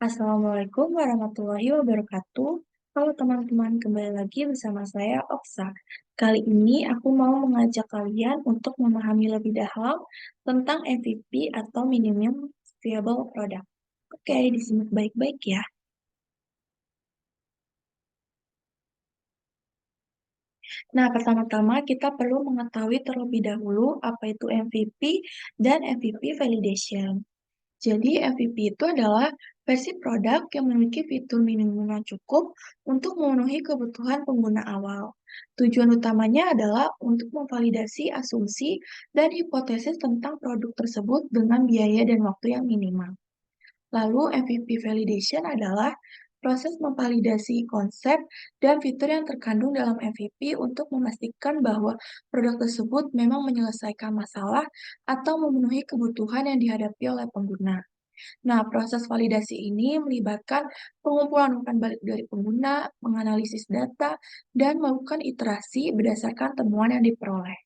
Assalamualaikum warahmatullahi wabarakatuh. Halo teman-teman, kembali lagi bersama saya Oksa. Kali ini aku mau mengajak kalian untuk memahami lebih dalam tentang MVP atau Minimum Viable Product. Oke, disimak baik-baik ya. Nah, pertama-tama kita perlu mengetahui terlebih dahulu apa itu MVP dan MVP Validation. Jadi MVP itu adalah versi produk yang memiliki fitur minimum yang cukup untuk memenuhi kebutuhan pengguna awal. Tujuan utamanya adalah untuk memvalidasi asumsi dan hipotesis tentang produk tersebut dengan biaya dan waktu yang minimal. Lalu MVP validation adalah proses memvalidasi konsep dan fitur yang terkandung dalam MVP untuk memastikan bahwa produk tersebut memang menyelesaikan masalah atau memenuhi kebutuhan yang dihadapi oleh pengguna. Nah, proses validasi ini melibatkan pengumpulan umpan balik dari pengguna, menganalisis data, dan melakukan iterasi berdasarkan temuan yang diperoleh.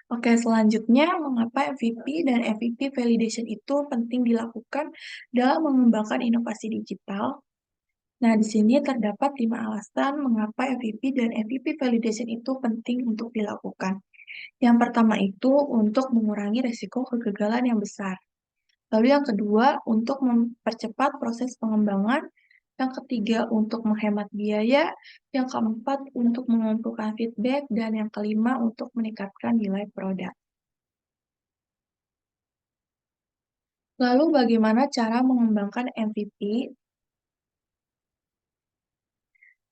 Oke, selanjutnya, mengapa MVP dan MVP validation itu penting dilakukan dalam mengembangkan inovasi digital? Nah, di sini terdapat 5 alasan mengapa MVP dan MVP validation itu penting untuk dilakukan. Yang pertama itu untuk mengurangi risiko kegagalan yang besar. Lalu yang kedua, untuk mempercepat proses pengembangan. Yang ketiga, untuk menghemat biaya. Yang keempat, untuk mengumpulkan feedback. Dan yang kelima, untuk meningkatkan nilai produk. Lalu bagaimana cara mengembangkan MVP?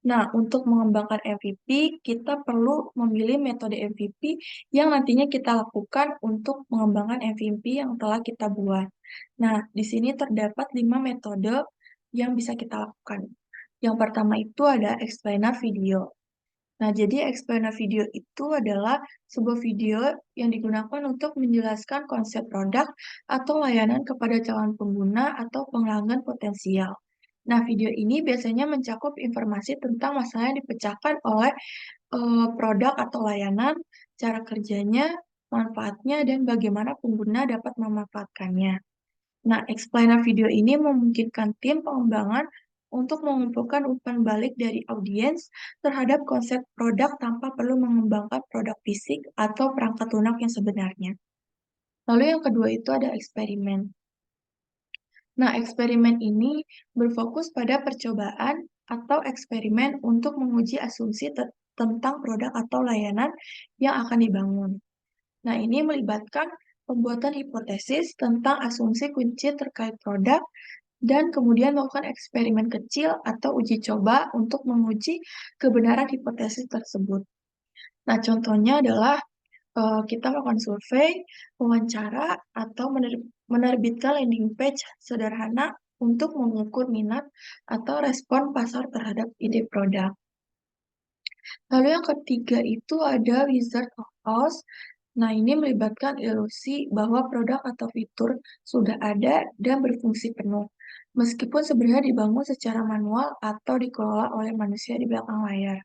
Nah, untuk mengembangkan MVP, kita perlu memilih metode MVP yang nantinya kita lakukan untuk mengembangkan MVP yang telah kita buat. Nah, di sini terdapat 5 metode yang bisa kita lakukan. Yang pertama itu ada explainer video. Nah, jadi explainer video itu adalah sebuah video yang digunakan untuk menjelaskan konsep produk atau layanan kepada calon pengguna atau pelanggan potensial. Nah, video ini biasanya mencakup informasi tentang masalah yang dipecahkan oleh produk atau layanan, cara kerjanya, manfaatnya, dan bagaimana pengguna dapat memanfaatkannya. Nah, explainer video ini memungkinkan tim pengembangan untuk mengumpulkan umpan balik dari audiens terhadap konsep produk tanpa perlu mengembangkan produk fisik atau perangkat lunak yang sebenarnya. Lalu yang kedua itu ada eksperimen. Nah, eksperimen ini berfokus pada percobaan atau eksperimen untuk menguji asumsi tentang produk atau layanan yang akan dibangun. Nah, ini melibatkan pembuatan hipotesis tentang asumsi kunci terkait produk dan kemudian melakukan eksperimen kecil atau uji coba untuk menguji kebenaran hipotesis tersebut. Nah, contohnya adalah kita melakukan survei, wawancara, atau menerbitkan landing page sederhana untuk mengukur minat atau respon pasar terhadap ide produk. Lalu yang ketiga itu ada Wizard of Oz. Nah, ini melibatkan ilusi bahwa produk atau fitur sudah ada dan berfungsi penuh, meskipun sebenarnya dibangun secara manual atau dikelola oleh manusia di belakang layar.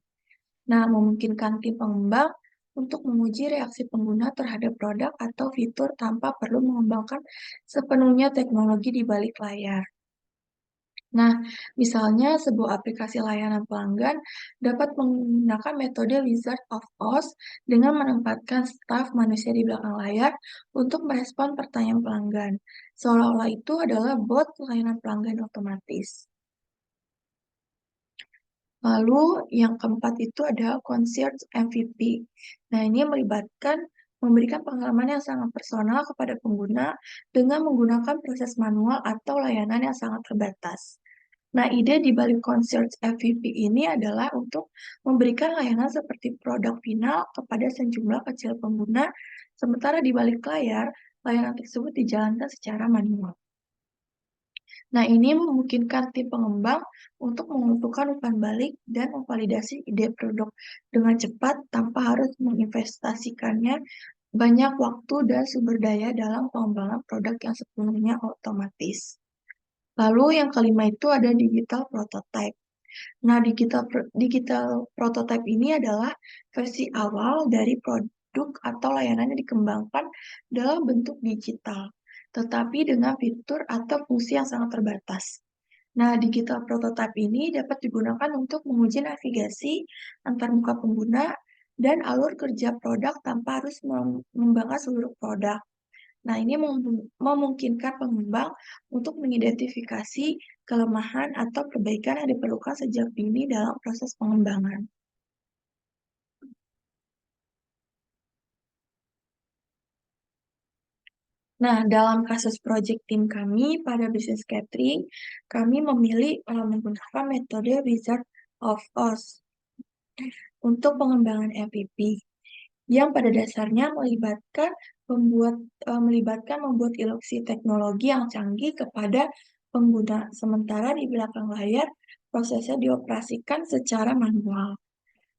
Nah, memungkinkan tim pengembang untuk menguji reaksi pengguna terhadap produk atau fitur tanpa perlu mengembangkan sepenuhnya teknologi di balik layar. Nah, misalnya sebuah aplikasi layanan pelanggan dapat menggunakan metode Wizard of Oz dengan menempatkan staf manusia di belakang layar untuk merespon pertanyaan pelanggan. Seolah-olah itu adalah bot layanan pelanggan otomatis. Lalu yang keempat itu ada concierge MVP. Nah, ini melibatkan memberikan pengalaman yang sangat personal kepada pengguna dengan menggunakan proses manual atau layanan yang sangat terbatas. Nah, ide di balik concierge MVP ini adalah untuk memberikan layanan seperti produk final kepada sejumlah kecil pengguna, sementara di balik layar, layanan tersebut dijalankan secara manual. Nah, ini memungkinkan tim pengembang untuk mengumpulkan umpan balik dan memvalidasi ide produk dengan cepat tanpa harus menginvestasikannya banyak waktu dan sumber daya dalam pengembangan produk yang sepenuhnya otomatis. Lalu yang kelima itu ada digital prototype. Nah, digital prototype ini adalah versi awal dari produk atau layanan yang dikembangkan dalam bentuk digital. tetapi dengan fitur atau fungsi yang sangat terbatas. Nah, digital prototype ini dapat digunakan untuk menguji navigasi antarmuka pengguna dan alur kerja produk tanpa harus mengembangkan seluruh produk. Nah, ini memungkinkan pengembang untuk mengidentifikasi kelemahan atau perbaikan yang diperlukan sejak dini dalam proses pengembangan. Nah, dalam kasus project tim kami pada bisnis catering, kami memilih menggunakan metode Wizard of Oz untuk pengembangan MVP, yang pada dasarnya melibatkan membuat ilusi teknologi yang canggih kepada pengguna, sementara di belakang layar prosesnya dioperasikan secara manual.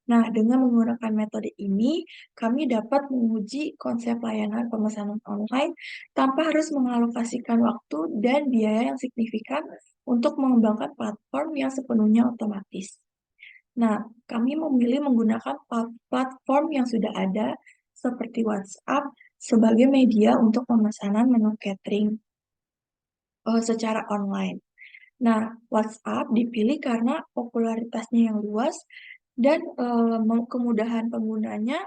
Nah, dengan menggunakan metode ini, kami dapat menguji konsep layanan pemesanan online tanpa harus mengalokasikan waktu dan biaya yang signifikan untuk mengembangkan platform yang sepenuhnya otomatis. Nah, kami memilih menggunakan platform yang sudah ada seperti WhatsApp sebagai media untuk pemesanan menu catering secara online. Nah, WhatsApp dipilih karena popularitasnya yang luas dan kemudahan penggunanya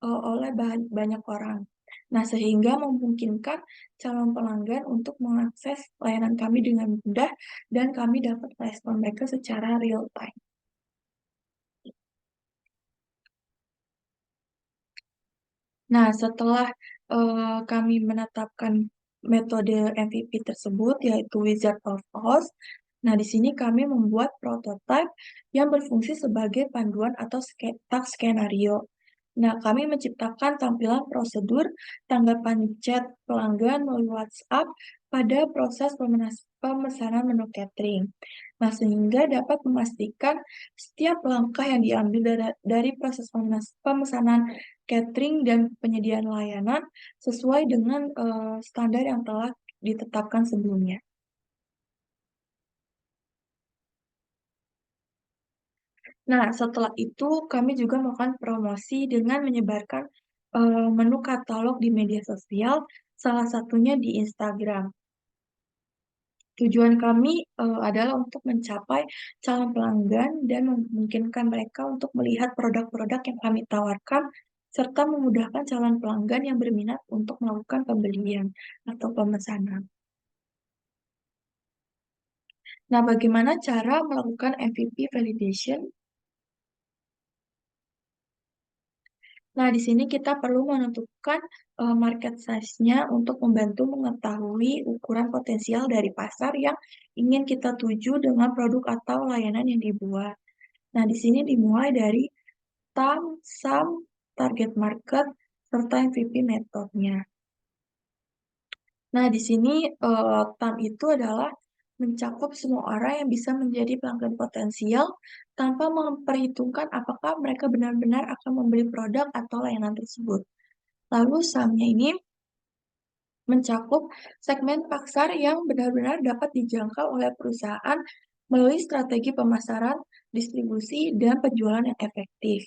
oleh banyak orang. Nah, sehingga memungkinkan calon pelanggan untuk mengakses layanan kami dengan mudah dan kami dapat respon mereka secara real time. Nah, setelah kami menetapkan metode MVP tersebut, yaitu Wizard of Oz, nah di sini kami membuat prototipe yang berfungsi sebagai panduan atau task skenario. Nah, kami menciptakan tampilan prosedur tanggapan chat pelanggan melalui WhatsApp pada proses pemesanan menu catering. Nah, sehingga dapat memastikan setiap langkah yang diambil dari proses pemesanan catering dan penyediaan layanan sesuai dengan standar yang telah ditetapkan sebelumnya. Nah, setelah itu kami juga melakukan promosi dengan menyebarkan menu katalog di media sosial, salah satunya di Instagram. Tujuan kami adalah untuk mencapai calon pelanggan dan memungkinkan mereka untuk melihat produk-produk yang kami tawarkan, serta memudahkan calon pelanggan yang berminat untuk melakukan pembelian atau pemesanan. Nah, bagaimana cara melakukan MVP validation? Nah, di sini kita perlu menentukan market size-nya untuk membantu mengetahui ukuran potensial dari pasar yang ingin kita tuju dengan produk atau layanan yang dibuat. Nah, di sini dimulai dari TAM, SAM, target market, serta MVP metodenya. Nah, di sini TAM itu adalah mencakup semua orang yang bisa menjadi pelanggan potensial tanpa memperhitungkan apakah mereka benar-benar akan membeli produk atau layanan tersebut. Lalu SAM-nya ini mencakup segmen pasar yang benar-benar dapat dijangkau oleh perusahaan melalui strategi pemasaran, distribusi, dan penjualan yang efektif.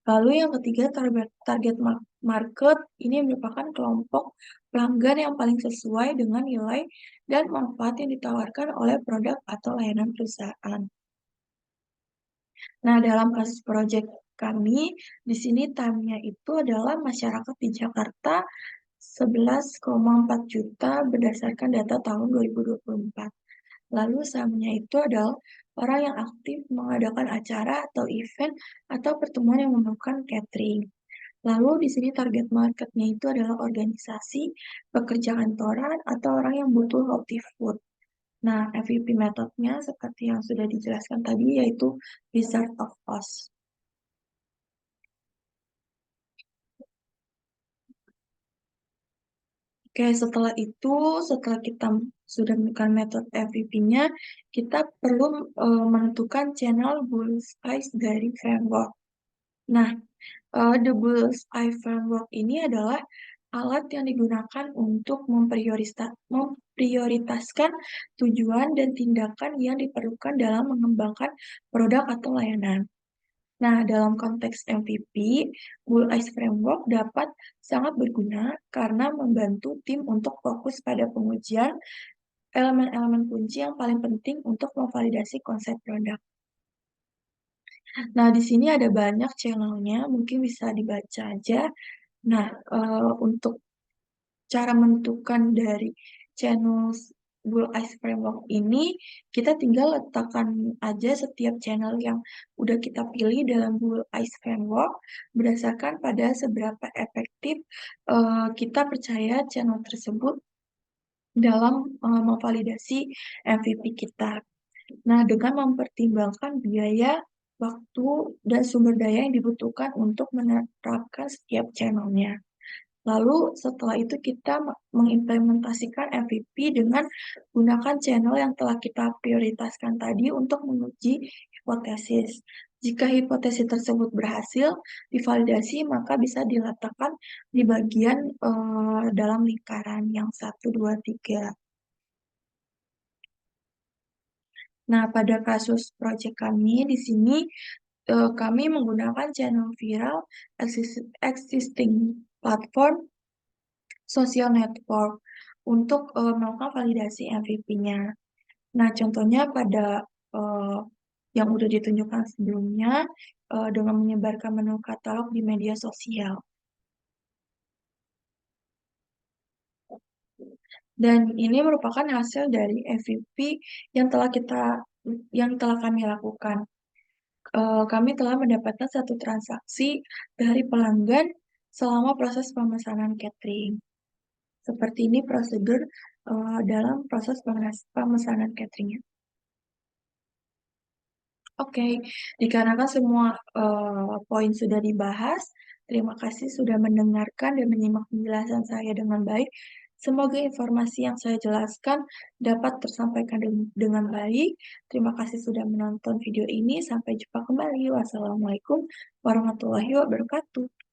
Lalu yang ketiga, target market ini merupakan kelompok pelanggan yang paling sesuai dengan nilai dan manfaat yang ditawarkan oleh produk atau layanan perusahaan. Nah, dalam kasus proyek kami, di sini time-nya itu adalah masyarakat di Jakarta 11,4 juta berdasarkan data tahun 2024. Lalu SAM-nya itu adalah orang yang aktif mengadakan acara atau event atau pertemuan yang memerlukan catering. Lalu di sini target marketnya itu adalah organisasi, pekerja kantoran, atau orang yang butuh healthy food. Nah, MVP metodenya seperti yang sudah dijelaskan tadi yaitu Wizard of Oz. Oke, setelah kita sudah menemukan metode MVP-nya, kita perlu menentukan channel bullseye dari framework. Nah, the bullseye framework ini adalah alat yang digunakan untuk memprioritaskan tujuan dan tindakan yang diperlukan dalam mengembangkan produk atau layanan. Nah, dalam konteks MVP, Bullseye Framework dapat sangat berguna karena membantu tim untuk fokus pada pengujian elemen-elemen kunci yang paling penting untuk memvalidasi konsep produk. Nah, di sini ada banyak channelnya, mungkin bisa dibaca aja. Nah, untuk cara menentukan dari channel Bullseye Framework ini, kita tinggal letakkan aja setiap channel yang udah kita pilih dalam Bullseye Framework berdasarkan pada seberapa efektif kita percaya channel tersebut dalam memvalidasi MVP kita. Nah, dengan mempertimbangkan biaya, waktu, dan sumber daya yang dibutuhkan untuk menerapkan setiap channelnya. Lalu setelah itu kita mengimplementasikan MVP dengan gunakan channel yang telah kita prioritaskan tadi untuk menguji hipotesis. Jika hipotesis tersebut berhasil divalidasi, maka bisa diletakkan di bagian dalam lingkaran yang 1, 2, 3. Nah, pada kasus proyek kami di sini, kami menggunakan channel viral existing platform social network untuk melakukan validasi MVP-nya. Nah, contohnya pada eh, yang udah ditunjukkan sebelumnya dengan menyebarkan menu katalog di media sosial. Dan ini merupakan hasil dari MVP yang telah kami lakukan. Kami telah mendapatkan satu transaksi dari pelanggan selama proses pemesanan catering. Seperti ini prosedur dalam proses pemesanan cateringnya. Oke, dikarenakan semua poin sudah dibahas, terima kasih sudah mendengarkan dan menyimak penjelasan saya dengan baik. Semoga informasi yang saya jelaskan dapat tersampaikan dengan baik. Terima kasih sudah menonton video ini. Sampai jumpa kembali. Wassalamualaikum warahmatullahi wabarakatuh.